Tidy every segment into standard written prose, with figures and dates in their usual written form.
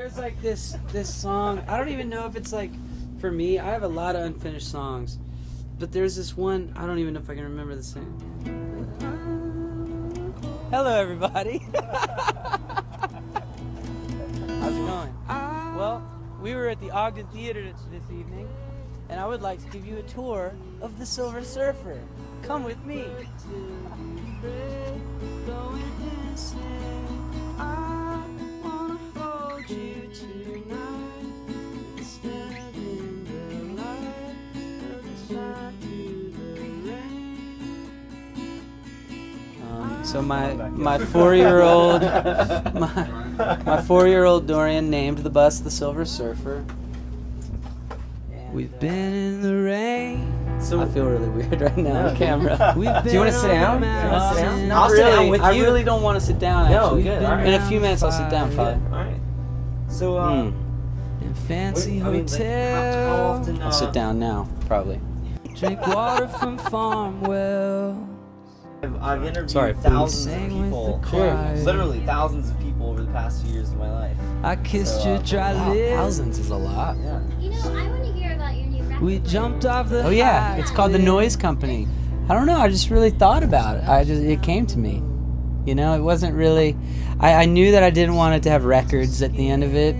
There's like this song. I don't even know if it's like for me. I have a lot of unfinished songs, but there's this one. I don't even know if I can remember the same. Hello, everybody. How's it going? Well, we were at the Ogden Theater this evening, and I would like to give you a tour of the Silver Surfer. Come with me. So my 4-year-old my 4-year-old Dorian named the bus the Silver Surfer. We've been in the rain. So I feel really weird right now on camera. Do you want to sit down? I'll sit down with you. I really don't want to sit down. Actually, good. Right. In a few minutes, I'll sit down. Probably. All right. So in fancy hotel. How often? I'll sit down now. Probably. Drink water from farm wells. I've interviewed thousands of people, literally thousands of people over the past few years of my life. I kissed your dry lips. Thousands is a lot. Yeah. You know, I want to hear about your new record. We jumped off the. Oh yeah, it's called The Noise Company. I don't know. I just really thought about it. It came to me. You know, it wasn't really. I knew that I didn't want it to have records at the end of it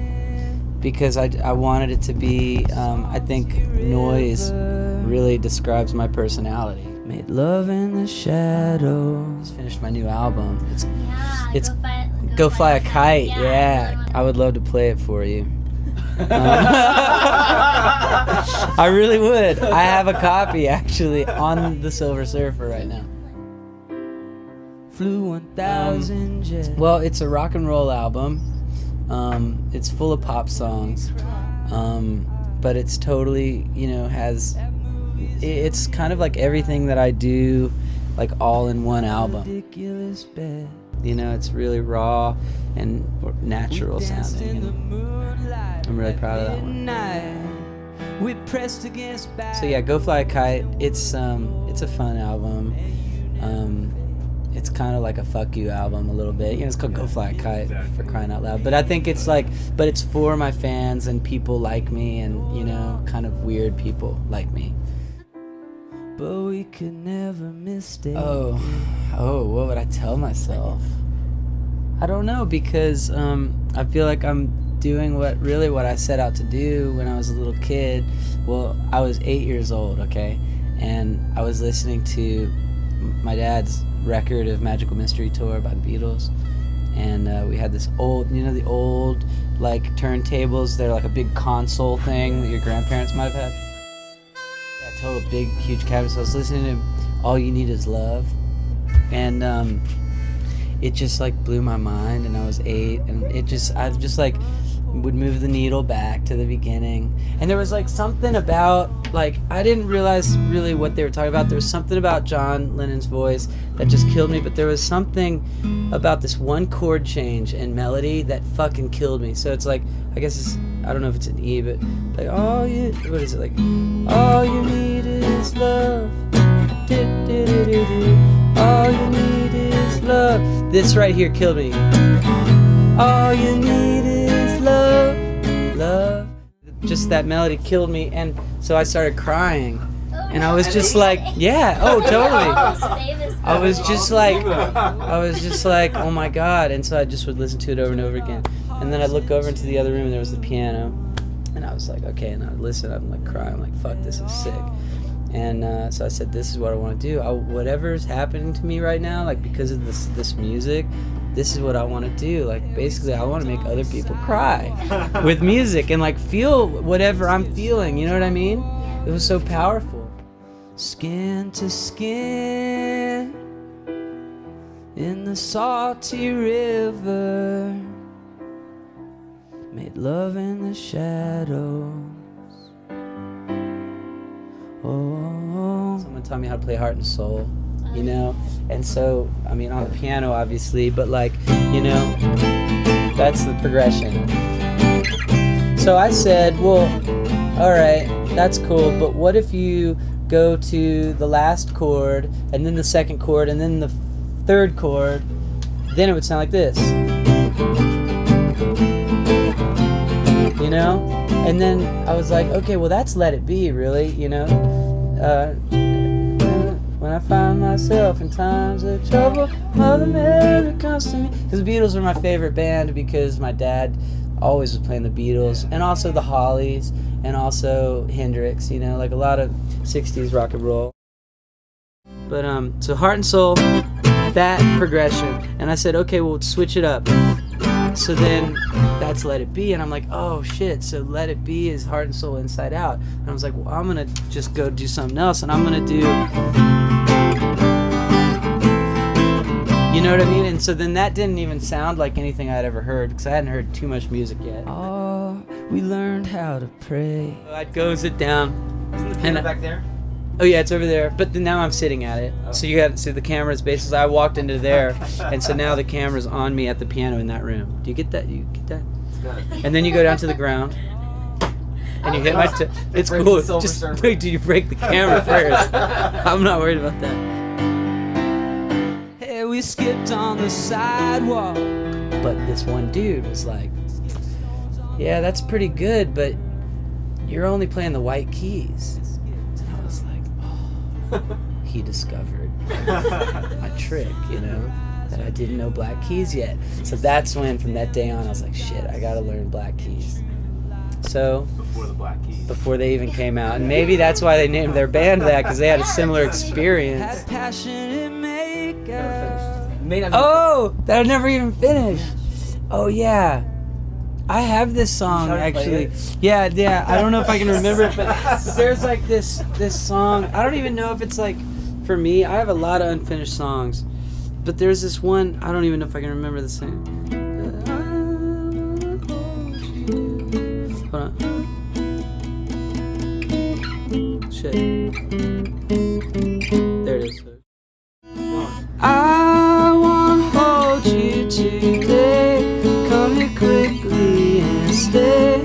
because I wanted it to be. I think noise really describes my personality. Made love in the shadows. Just finished my new album. It's Go Fly a Kite. Yeah. I would love to play it for you. I really would. I have a copy actually on the Silver Surfer right now. Flew 1,000 jets. Well, it's a rock and roll album. It's full of pop songs, but it's totally, has. It's kind of like everything that I do, like all in one album. It's really raw and natural sounding. I'm really proud of that one. So yeah, Go Fly a Kite. It's a fun album. It's kind of like a fuck you album a little bit. It's called Go Fly a Kite, for crying out loud. But I think it's but it's for my fans and people like me and kind of weird people like me. But we could never mistake. Oh, what would I tell myself? I don't know, because I feel like I'm doing what I set out to do when I was a little kid. Well, I was 8 years old, okay? And I was listening to my dad's record of Magical Mystery Tour by the Beatles. And we had this old, the old, like, turntables. They're like a big console thing that your grandparents might have had. Total big huge cabinet. So I was listening to All You Need Is Love, and it just like blew my mind. And I was 8, and I just like would move the needle back to the beginning, and there was like something about, like, I didn't realize really what they were talking about. There was something about John Lennon's voice that just killed me, but there was something about this one chord change and melody that fucking killed me. So it's like, I guess it's, I don't know if it's an E, but like, what is it, like, all you need is love, all you need is love. This right here killed me. All you need is love, love. Just that melody killed me, and so I started crying. And I was just like, yeah, totally. I was just like, oh my God. And so I just would listen to it over and over again. And then I'd look over into the other room, and there was the piano. And I was like, okay. And I'd listen, I'm like crying, I'm like, fuck, this is sick. And so I said, this is what I want to do. Whatever's happening to me right now, like, because of this music, this is what I want to do. Like, basically, I want to make other people cry with music and, like, feel whatever I'm feeling. You know what I mean? It was so powerful. Skin to skin in the salty river, made love in the shadows. Someone taught me how to play Heart and Soul, and so, I mean, on the piano, obviously, but, like, that's the progression. So I said, well, all right, that's cool, but what if you go to the last chord, and then the second chord, and then the third chord? Then it would sound like this. know? And then I was like, okay, well, that's Let It Be, really, you know? When I find myself in times of trouble, Mother Mary comes to me. Because the Beatles were my favorite band because my dad always was playing the Beatles, and also the Hollies, and also Hendrix, you know, like a lot of 60s rock and roll. But so Heart and Soul, that progression, and I said, okay, well, switch it up. So then that's Let It Be, and I'm like, oh shit, so Let It Be is Heart and Soul Inside Out. And I was like, well, I'm gonna just go do something else, and I'm gonna do, you know what I mean? And so then that didn't even sound like anything I'd ever heard, because I hadn't heard too much music yet. Oh, we learned how to pray. I'd go sit down. Isn't the piano back there? Oh yeah, it's over there. But then now I'm sitting at it. So you got to see the camera's basically. I walked into there, and so now the camera's on me at the piano in that room. Do you get that? You get that? And then you go down to the ground, and you hit my. It's cool. Just wait till you break the camera first. I'm not worried about that. Hey, we skipped on the sidewalk. But this one dude was like, "Yeah, that's pretty good, but you're only playing the white keys." He discovered my trick, you know, that I didn't know black keys yet. So that's when, from that day on, I was like, shit, I gotta learn black keys. So Before the black keys. before they even came out, and maybe that's why they named their band that, because they had a similar experience. Oh, that I never even finished. Oh yeah. I have this song actually. Yeah. I don't know if I can remember it, but there's like this song. I don't even know if it's like for me. I have a lot of unfinished songs, but there's this one. I don't even know if I can remember the same. Hold on. Shit. There it is. I wanna hold you today. Come here quickly and stay.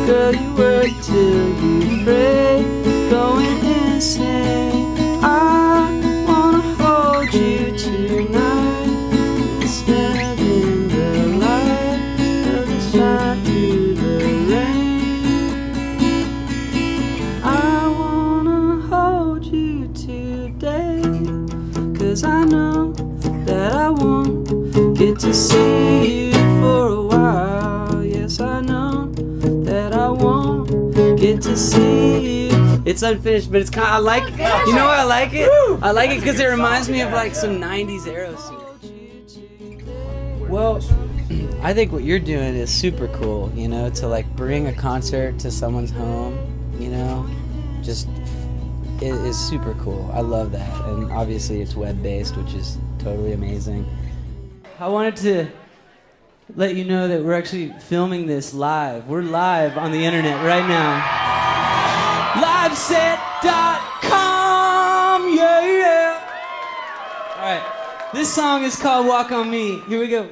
Girl, you work till you fray, going insane. I wanna hold you tonight. Stand in the light, let it shine through the rain. I wanna hold you today, 'cause I know that I won't get to see you for a while. Yes, I know that I won't get to see you. It's unfinished, but it's kind of, I like, you know why I like it? I like it because it reminds me of like some 90s Aerosmith. Well, I think what you're doing is super cool, you know, to like bring a concert to someone's home, you know, just, it is super cool. I love that. And obviously it's web-based, which is totally amazing. I wanted to let you know that we're actually filming this live. We're live on the internet right now. Liveset.com, yeah. All right, this song is called Walk On Me. Here we go.